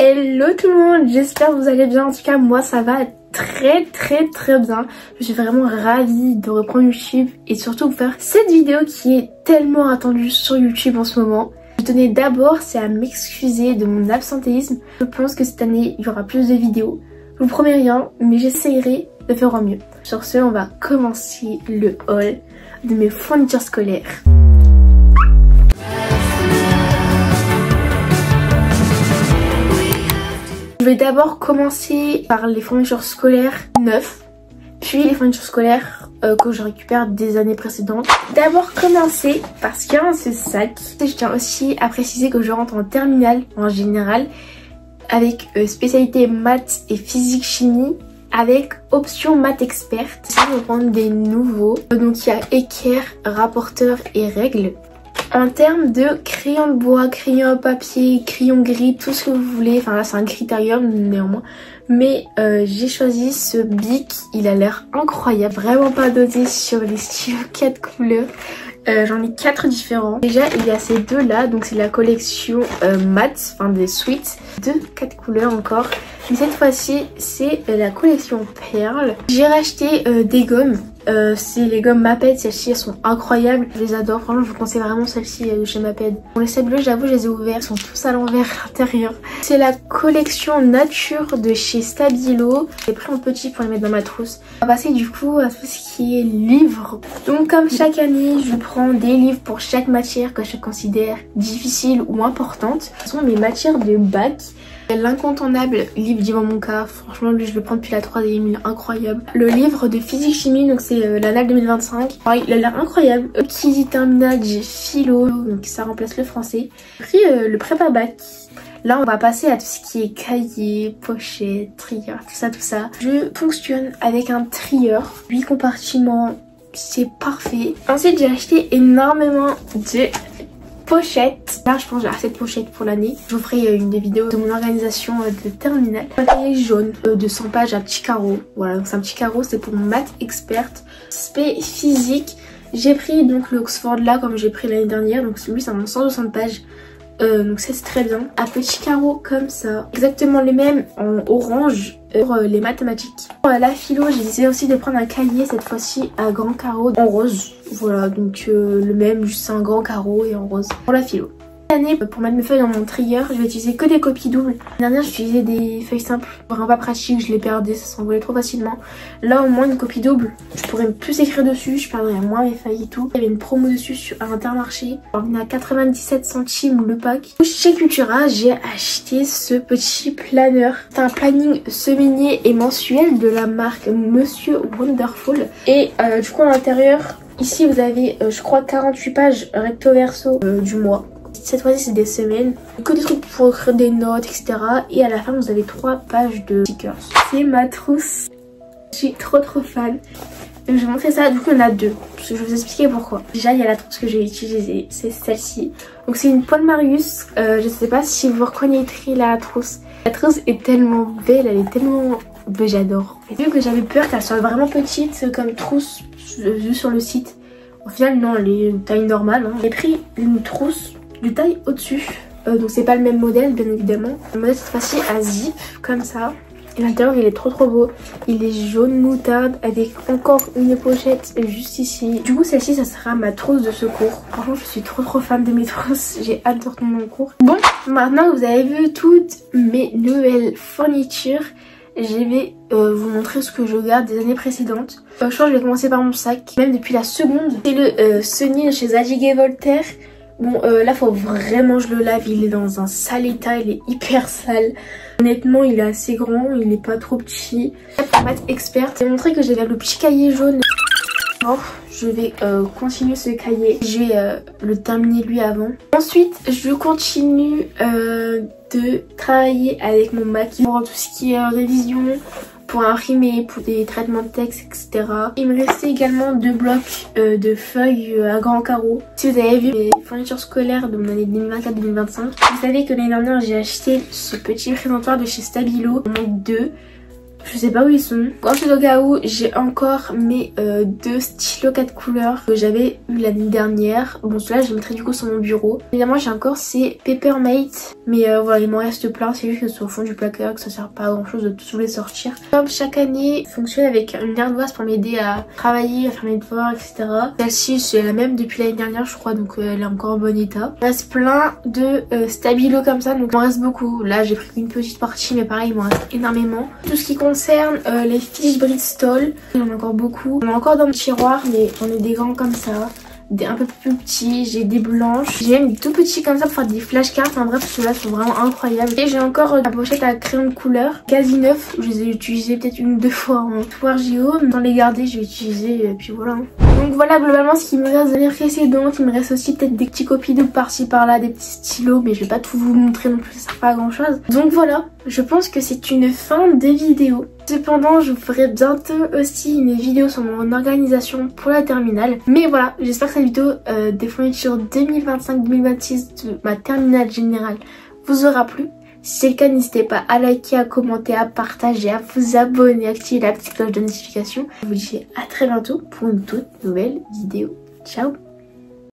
Hello tout le monde, j'espère que vous allez bien. En tout cas moi ça va très bien. Je suis vraiment ravie de reprendre YouTube et surtout vous faire cette vidéo qui est tellement attendue sur YouTube en ce moment. Je tenais d'abord à m'excuser de mon absentéisme. Je pense que cette année il y aura plus de vidéos. Je vous promets rien mais j'essayerai de faire au mieux. Sur ce on va commencer le haul de mes fournitures scolaires. Je vais d'abord commencer par les fournitures scolaires neuves, puis les fournitures scolaires que je récupère des années précédentes. D'abord commencer par ce qu'il y a dans ce sac. Je tiens aussi à préciser que je rentre en terminale en général avec spécialité maths et physique chimie avec option maths experte. Je vais prendre des nouveaux. Donc il y a équerre, rapporteur et règles. En termes de crayon de bois, crayon à papier, crayon gris, tout ce que vous voulez. Enfin là c'est un critérium néanmoins. Mais j'ai choisi ce Bic. Il a l'air incroyable. Vraiment pas dosé sur les stylos 4 couleurs. J'en ai 4 différents. Déjà il y a ces deux là. Donc c'est la collection maths, enfin des suites. 4 couleurs encore. Mais cette fois-ci c'est la collection perles. J'ai racheté des gommes. C'est les gommes Maped, celles-ci elles sont incroyables, je les adore, franchement je vous conseille vraiment celles-ci de chez Maped. Bon les sets bleus j'avoue je les ai ouverts, ils sont tous à l'envers à l'intérieur. C'est la collection nature de chez Stabilo, j'ai pris en petit pour les mettre dans ma trousse. On va passer du coup à tout ce qui est livres. Donc comme chaque année je prends des livres pour chaque matière que je considère difficile ou importante. Ce sont mes matières de bac. L'incontournable livre d'Yvan Monka, franchement lui je le prends depuis la 3ème, il est incroyable. Le livre de physique chimie, donc c'est l'annale 2025, pareil, il a l'air incroyable. Equity terminale, j'ai philo, donc ça remplace le français. J'ai pris le prépa bac. Là on va passer à tout ce qui est cahier, pochette, trieur, tout ça. Je fonctionne avec un trieur, 8 compartiments, c'est parfait. Ensuite j'ai acheté énormément de pochette. Là je pense que j'ai assez de pochettes pour l'année. Je vous ferai une des vidéos de mon organisation de terminale. Papier jaune de 100 pages à petit carreau. Voilà donc c'est un petit carreau, c'est pour mon maths experte. Spé physique. J'ai pris donc le Oxford là comme j'ai pris l'année dernière. Donc celui c'est en 160 pages. Donc ça c'est très bien. Un petit carreau comme ça. Exactement les mêmes en orange pour les mathématiques. Pour la philo j'ai décidé aussi de prendre un cahier cette fois-ci à grand carreau en rose. Voilà donc le même, juste un grand carreau et en rose pour la philo. Cette année pour mettre mes feuilles dans mon trieur je vais utiliser que des copies doubles. L'année dernière j'utilisais des feuilles simples, vraiment pas pratique, je les perdais, ça s'envolait trop facilement. Là au moins une copie double, je pourrais plus écrire dessus, je perdrais moins mes feuilles et tout. Il y avait une promo dessus sur Intermarché, on est à 97 centimes le pack. Chez Cultura j'ai acheté ce petit planeur. C'est un planning semainier et mensuel de la marque Monsieur Wonderful. Et du coup à l'intérieur, ici vous avez je crois 48 pages recto verso du mois. Cette fois-ci c'est des semaines, que des trucs pour écrire des notes etc. Et à la fin vous avez 3 pages de stickers. C'est ma trousse, je suis trop fan. Donc je vais montrer ça, du coup il y en a deux, parce que je vais vous expliquer pourquoi. Déjà il y a la trousse que j'ai utilisée, c'est celle-ci. Donc c'est une Paul Marius, je sais pas si vous reconnaîtrez la trousse. La trousse est tellement belle, elle est tellement... j'adore. Vu que j'avais peur qu'elle soit vraiment petite comme trousse vue sur le site. Au final non, elle est une taille normale. J'ai pris une trousse de taille au-dessus. Donc c'est pas le même modèle bien évidemment. Le modèle cette fois-ci à zip comme ça. Et l'intérieur il est trop beau. Il est jaune moutarde avec encore une pochette juste ici. Du coup celle-ci ça sera ma trousse de secours. Franchement je suis trop fan de mes trousses. J'ai hâte de retourner en cours. Bon maintenant vous avez vu toutes mes nouvelles fournitures. Je vais vous montrer ce que je garde des années précédentes. Je pense que je vais commencer par mon sac. Même depuis la seconde. C'est le Sunny chez Zadig et Voltaire. Bon là faut vraiment je le lave, il est dans un sale état, il est hyper sale. Honnêtement il est assez grand, il est pas trop petit. Pour maths experte, j'ai montré que j'avais le petit cahier jaune. Alors je vais continuer ce cahier, je vais le terminer lui avant. Ensuite je continue de travailler avec mon Mac pour tout ce qui est révision, pour imprimer, pour des traitements de texte, etc. Il me restait également 2 blocs de feuilles à grands carreaux. Si vous avez vu les fournitures scolaires de mon année 2024-2025, vous savez que l'année dernière j'ai acheté ce petit présentoir de chez Stabilo. Il en manque 2. Je sais pas où ils sont. Ensuite au cas où, j'ai encore mes deux stylos 4 couleurs que j'avais eu l'année dernière. Bon ceux-là je les mettrai du coup sur mon bureau. Évidemment j'ai encore ces Papermate. Mais voilà, il m'en reste plein. C'est juste que c'est au fond du placard, que ça sert pas à grand chose de tous les sortir. Comme chaque année, fonctionne avec une ardoise pour m'aider à travailler, à faire mes devoirs, etc. Celle-ci c'est la même depuis l'année dernière je crois, donc elle est encore en bon état. Il reste plein de stabilos comme ça, donc il m'en reste beaucoup. Là j'ai pris une petite partie mais pareil il m'en reste énormément. Tout ce qui concerne les fiches Bristol, il y en a encore beaucoup. Il y en a encore dans le tiroir mais j'en ai des grands comme ça, des un peu plus petits, j'ai des blanches, j'ai même des tout petits comme ça pour faire des flashcards. Enfin bref, ceux-là sont vraiment incroyables. Et j'ai encore la pochette à crayon de couleur, quasi neuf. Je les ai utilisés peut-être une ou deux fois en Tour Géo, mais dans les garder je vais utiliser et puis voilà. Donc voilà globalement ce qui me reste de l'année précédente. Il me reste aussi peut-être des petits copies par-ci par-là, des petits stylos, mais je vais pas tout vous montrer non plus, ça sert pas à grand chose. Donc voilà, je pense que c'est une fin de vidéo. Cependant je vous ferai bientôt aussi une vidéo sur mon organisation pour la terminale. Mais voilà, j'espère que cette vidéo des fournitures 2025-2026 de ma terminale générale vous aura plu. Si c'est le cas, n'hésitez pas à liker, à commenter, à partager, à vous abonner, à activer la petite cloche de notification. Je vous dis à très bientôt pour une toute nouvelle vidéo. Ciao!